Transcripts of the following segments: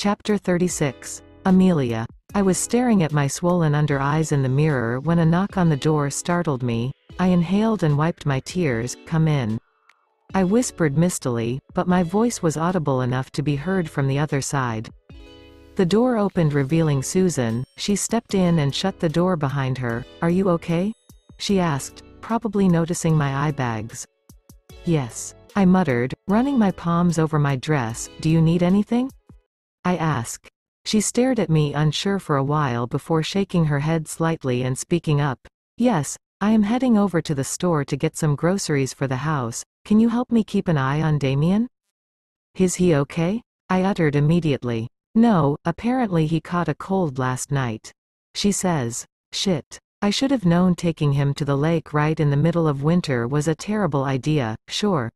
Chapter 36. Amelia. I was staring at my swollen under eyes in the mirror when a knock on the door startled me. I inhaled and wiped my tears. "Come in," I whispered mistily, but my voice was audible enough to be heard from the other side. The door opened, revealing Susan. She stepped in and shut the door behind her. "Are you okay?" she asked, probably noticing my eye bags. "Yes," I muttered, running my palms over my dress. "Do you need anything?" I asked. She stared at me unsure for a while before shaking her head slightly and speaking up. "Yes, I am heading over to the store to get some groceries for the house. Can you help me keep an eye on Damien?" "Is he okay?" I uttered immediately. "No, apparently he caught a cold last night," she says. "Shit. I should have known taking him to the lake right in the middle of winter was a terrible idea." "Sure,"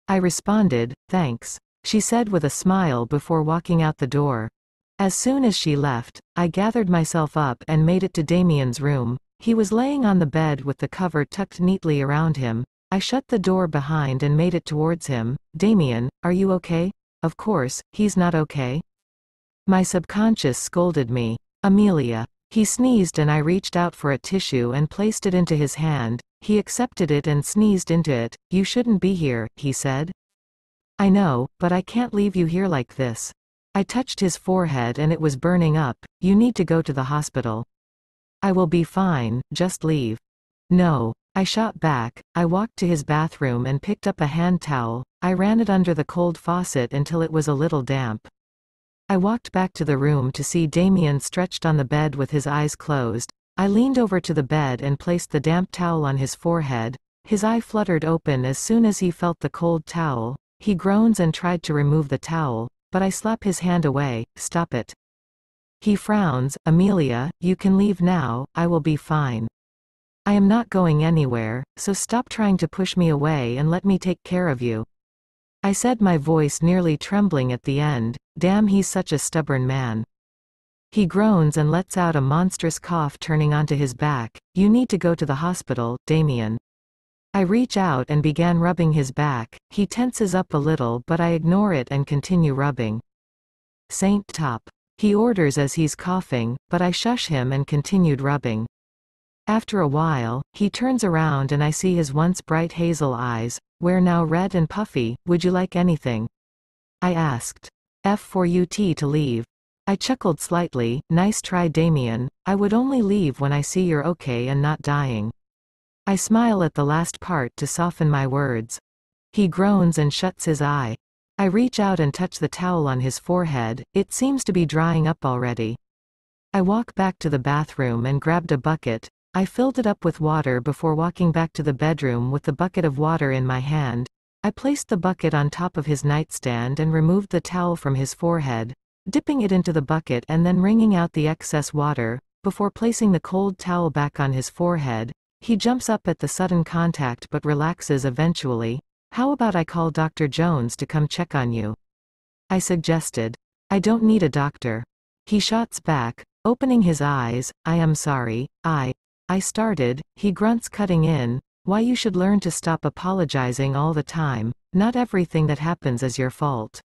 I responded, "thanks," she said with a smile before walking out the door. As soon as she left, I gathered myself up and made it to Damien's room. He was laying on the bed with the cover tucked neatly around him. I shut the door behind and made it towards him. "Damien, are you okay?" Of course, he's not okay. My subconscious scolded me. "Amelia." He sneezed and I reached out for a tissue and placed it into his hand. He accepted it and sneezed into it. "You shouldn't be here," he said. "I know, but I can't leave you here like this." I touched his forehead and it was burning up. "You need to go to the hospital." "I will be fine, just leave." "No," I shot back. I walked to his bathroom and picked up a hand towel. I ran it under the cold faucet until it was a little damp. I walked back to the room to see Damien stretched on the bed with his eyes closed. I leaned over to the bed and placed the damp towel on his forehead. His eye fluttered open as soon as he felt the cold towel. He groans and tried to remove the towel, but I slap his hand away. "Stop it." He frowns. "Amelia, you can leave now, I will be fine. I am not going anywhere, so stop trying to push me away and let me take care of you," I said, my voice nearly trembling at the end. Damn, he's such a stubborn man. He groans and lets out a monstrous cough, turning onto his back. "You need to go to the hospital, Damien." I reach out and began rubbing his back. He tenses up a little but I ignore it and continue rubbing. "Saint top," he orders as he's coughing, but I shush him and continued rubbing. After a while, he turns around and I see his once bright hazel eyes, where now red and puffy. "Would you like anything?" I asked. "F for UT to leave." I chuckled slightly. "Nice try, Damien. I would only leave when I see you're okay and not dying." I smile at the last part to soften my words. He groans and shuts his eye. I reach out and touch the towel on his forehead. It seems to be drying up already. I walk back to the bathroom and grabbed a bucket. I filled it up with water before walking back to the bedroom with the bucket of water in my hand. I placed the bucket on top of his nightstand and removed the towel from his forehead, dipping it into the bucket and then wringing out the excess water, before placing the cold towel back on his forehead. He jumps up at the sudden contact but relaxes eventually. "How about I call Dr. Jones to come check on you?" I suggested. "I don't need a doctor." He shots back, opening his eyes. "I am sorry, I started." He grunts, cutting in. "Why, you should learn to stop apologizing all the time. Not everything that happens is your fault."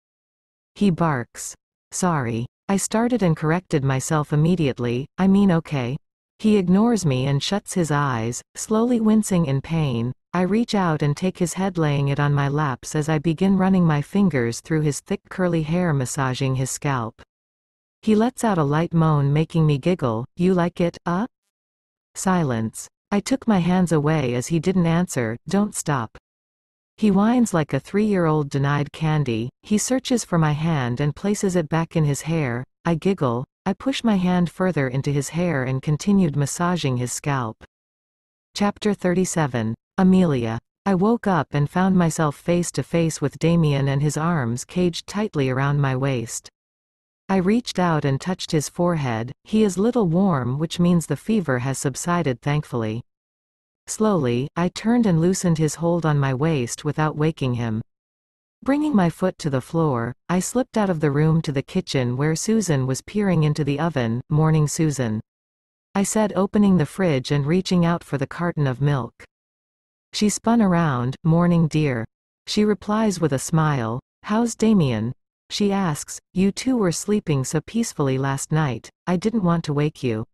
He barks. "Sorry." I started and corrected myself immediately. "I mean, okay." He ignores me and shuts his eyes, slowly wincing in pain. I reach out and take his head, laying it on my laps as I begin running my fingers through his thick curly hair, massaging his scalp. He lets out a light moan, making me giggle. "You like it, Silence. I took my hands away as he didn't answer. "Don't stop." He whines like a 3-year-old denied candy. He searches for my hand and places it back in his hair. I giggle. I push my hand further into his hair and continued massaging his scalp. Chapter 37. Amelia. I woke up and found myself face to face with Damien and his arms caged tightly around my waist. I reached out and touched his forehead. He is little warm, which means the fever has subsided, thankfully. Slowly, I turned and loosened his hold on my waist without waking him. Bringing my foot to the floor, I slipped out of the room to the kitchen where Susan was peering into the oven. "Morning, Susan," I said, opening the fridge and reaching out for the carton of milk. She spun around. "Morning, dear," she replies with a smile. "How's Damien?" She asks, "You two were sleeping so peacefully last night, I didn't want to wake you."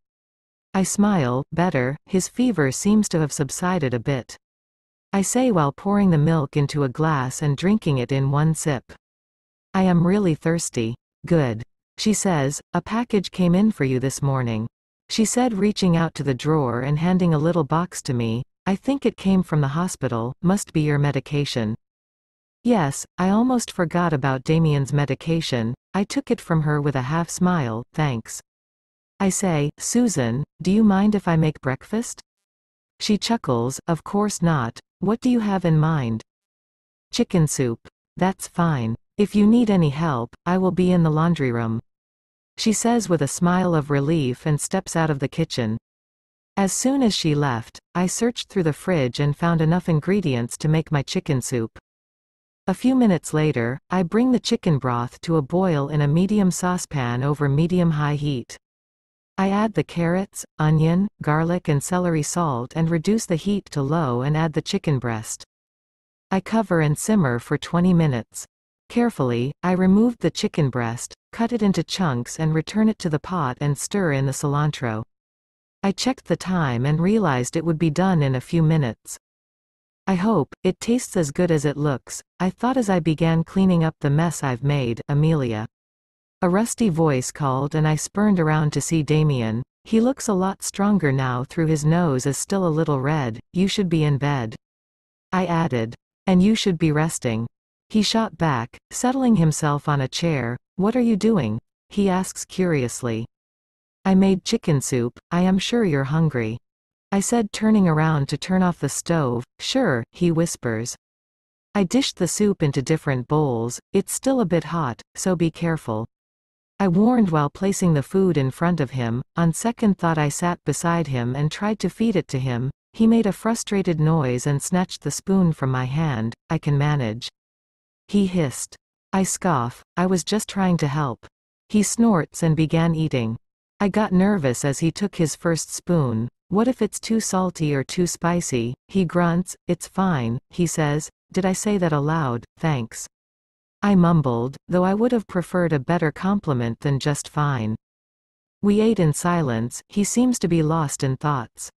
I smile, better, his fever seems to have subsided a bit. I say while pouring the milk into a glass and drinking it in one sip. I am really thirsty. Good. She says, "A package came in for you this morning." She said, reaching out to the drawer and handing a little box to me. "I think it came from the hospital, must be your medication." Yes, I almost forgot about Damien's medication. I took it from her with a half smile, "Thanks." I say, "Susan, do you mind if I make breakfast?" She chuckles, "Of course not. What do you have in mind?" "Chicken soup." "That's fine. If you need any help, I will be in the laundry room," she says with a smile of relief and steps out of the kitchen. As soon as she left, I searched through the fridge and found enough ingredients to make my chicken soup. A few minutes later, I bring the chicken broth to a boil in a medium saucepan over medium-high heat. I add the carrots, onion, garlic and celery, salt, and reduce the heat to low and add the chicken breast. I cover and simmer for 20 minutes. Carefully, I removed the chicken breast, cut it into chunks and return it to the pot and stir in the cilantro. I checked the time and realized it would be done in a few minutes. "I hope it tastes as good as it looks," I thought as I began cleaning up the mess I've made, Amelia. A rusty voice called and I spurned around to see Damien. He looks a lot stronger now, through his nose is still a little red. "You should be in bed." I added. "And you should be resting." He shot back, settling himself on a chair. "What are you doing?" he asks curiously. "I made chicken soup. I am sure you're hungry," I said, turning around to turn off the stove. "Sure," he whispers. I dished the soup into different bowls. "It's still a bit hot, so be careful," I warned while placing the food in front of him. On second thought, I sat beside him and tried to feed it to him. He made a frustrated noise and snatched the spoon from my hand. "I can manage," he hissed. I scoff. "I was just trying to help." He snorts and began eating. I got nervous as he took his first spoon. "What if it's too salty or too spicy?" He grunts. "It's fine," he says. Did I say that aloud? "Thanks," I mumbled, though I would have preferred a better compliment than just fine. We ate in silence. He seems to be lost in thoughts.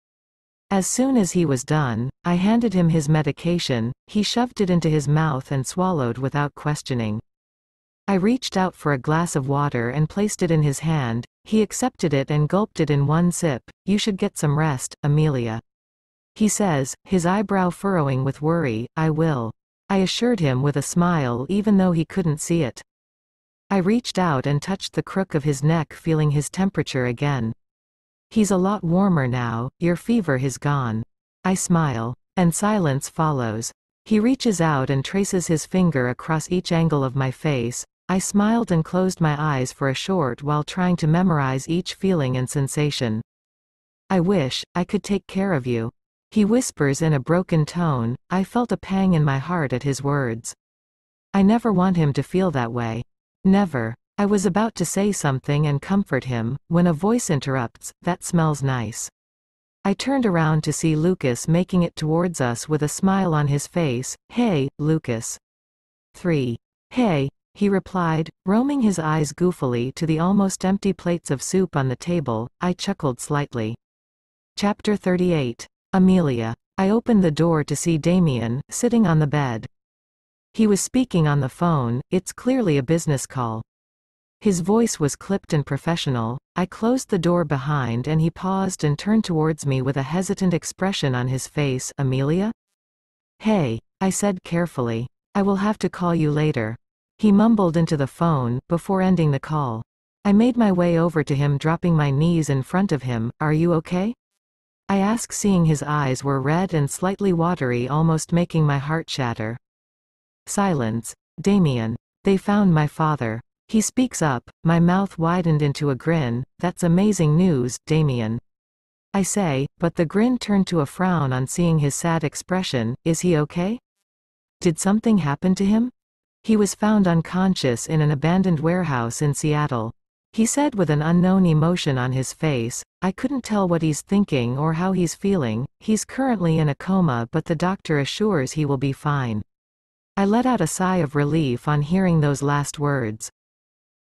As soon as he was done, I handed him his medication. He shoved it into his mouth and swallowed without questioning. I reached out for a glass of water and placed it in his hand. He accepted it and gulped it in one sip. "You should get some rest, Amelia," he says, his eyebrow furrowing with worry. "I will," I assured him with a smile, even though he couldn't see it. I reached out and touched the crook of his neck, feeling his temperature again. "He's a lot warmer now. Your fever has gone." I smile. And silence follows. He reaches out and traces his finger across each angle of my face. I smiled and closed my eyes for a short while, trying to memorize each feeling and sensation. "I wish I could take care of you," he whispers in a broken tone. I felt a pang in my heart at his words. I never want him to feel that way. Never. I was about to say something and comfort him, when a voice interrupts. "That smells nice." I turned around to see Lucas making it towards us with a smile on his face. "Hey, Lucas." 3. "Hey," he replied, roaming his eyes goofily to the almost empty plates of soup on the table. I chuckled slightly. Chapter 38. Amelia. I opened the door to see Damien, sitting on the bed. He was speaking on the phone. It's clearly a business call. His voice was clipped and professional. I closed the door behind and he paused and turned towards me with a hesitant expression on his face. "Amelia?" "Hey," I said carefully. "I will have to call you later." He mumbled into the phone, before ending the call. I made my way over to him, dropping my knees in front of him. "Are you okay?" I asked, seeing his eyes were red and slightly watery, almost making my heart shatter. Silence. "Damien. They found my father." He speaks up. My mouth widened into a grin. "That's amazing news, Damien," I say, but the grin turned to a frown on seeing his sad expression. "Is he okay? Did something happen to him?" "He was found unconscious in an abandoned warehouse in Seattle," he said with an unknown emotion on his face. I couldn't tell what he's thinking or how he's feeling. "He's currently in a coma, but the doctor assures he will be fine." I let out a sigh of relief on hearing those last words.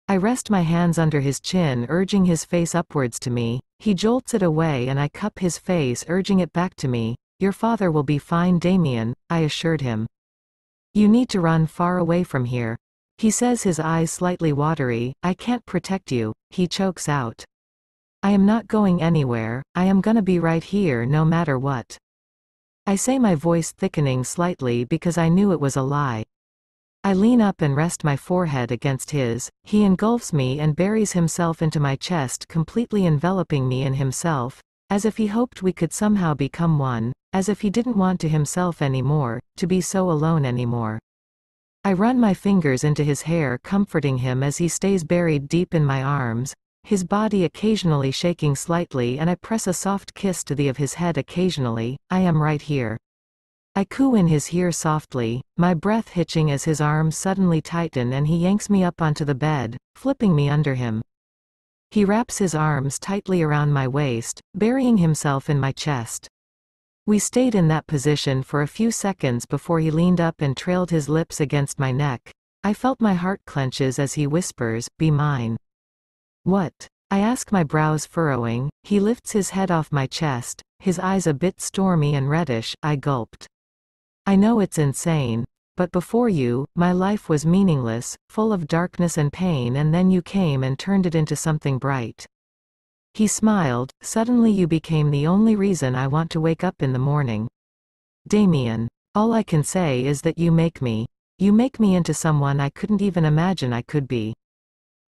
I rest my hands under his chin, urging his face upwards to me. He jolts it away and I cup his face, urging it back to me. Your father will be fine, Damien, I assured him. You need to run far away from here. He says, his eyes slightly watery. I can't protect you, he chokes out. I am not going anywhere, I am gonna be right here no matter what. I say, my voice thickening slightly because I knew it was a lie. I lean up and rest my forehead against his. He engulfs me and buries himself into my chest, completely enveloping me in himself, as if he hoped we could somehow become one, as if he didn't want to himself anymore, to be so alone anymore. I run my fingers into his hair, comforting him as he stays buried deep in my arms, his body occasionally shaking slightly, and I press a soft kiss to the of his head occasionally. I am right here. I coo in his ear softly, my breath hitching as his arms suddenly tighten and he yanks me up onto the bed, flipping me under him. He wraps his arms tightly around my waist, burying himself in my chest. We stayed in that position for a few seconds before he leaned up and trailed his lips against my neck. I felt my heart clenches as he whispers, "Be mine." What? I ask, my brows furrowing. He lifts his head off my chest, his eyes a bit stormy and reddish. I gulped. I know it's insane, but before you, my life was meaningless, full of darkness and pain, and then you came and turned it into something bright. He smiled. Suddenly you became the only reason I want to wake up in the morning. Damien. All I can say is that you make me. You make me into someone I couldn't even imagine I could be.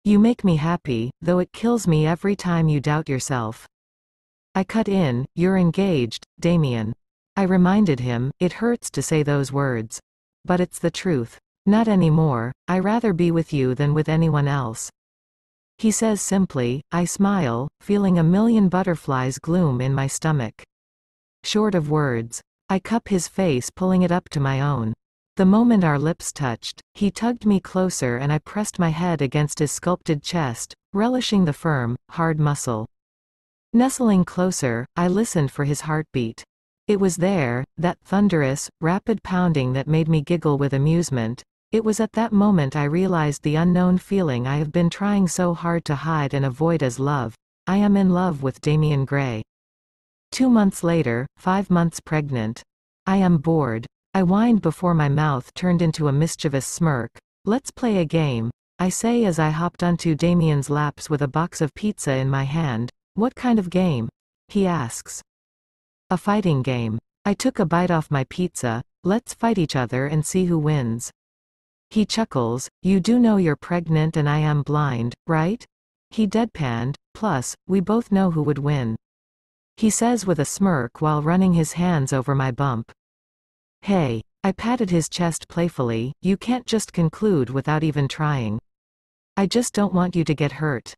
You make me happy, though it kills me every time you doubt yourself. I cut in. You're engaged, Damien. I reminded him. It hurts to say those words. But it's the truth. Not anymore. I'd rather be with you than with anyone else. He says simply. I smile, feeling a million butterflies gloom in my stomach. Short of words. I cup his face, pulling it up to my own. The moment our lips touched, he tugged me closer and I pressed my head against his sculpted chest, relishing the firm, hard muscle. Nestling closer, I listened for his heartbeat. It was there, that thunderous, rapid pounding that made me giggle with amusement. It was at that moment I realized the unknown feeling I have been trying so hard to hide and avoid as love. I am in love with Damien Gray. 2 months later, 5 months pregnant. I am bored. I whined before my mouth turned into a mischievous smirk. Let's play a game, I say as I hopped onto Damien's laps with a box of pizza in my hand. What kind of game? He asks. A fighting game. I took a bite off my pizza. Let's fight each other and see who wins. He chuckles. You do know you're pregnant and I am blind, right? He deadpanned. Plus, we both know who would win. He says with a smirk while running his hands over my bump. Hey. I patted his chest playfully. You can't just conclude without even trying. I just don't want you to get hurt.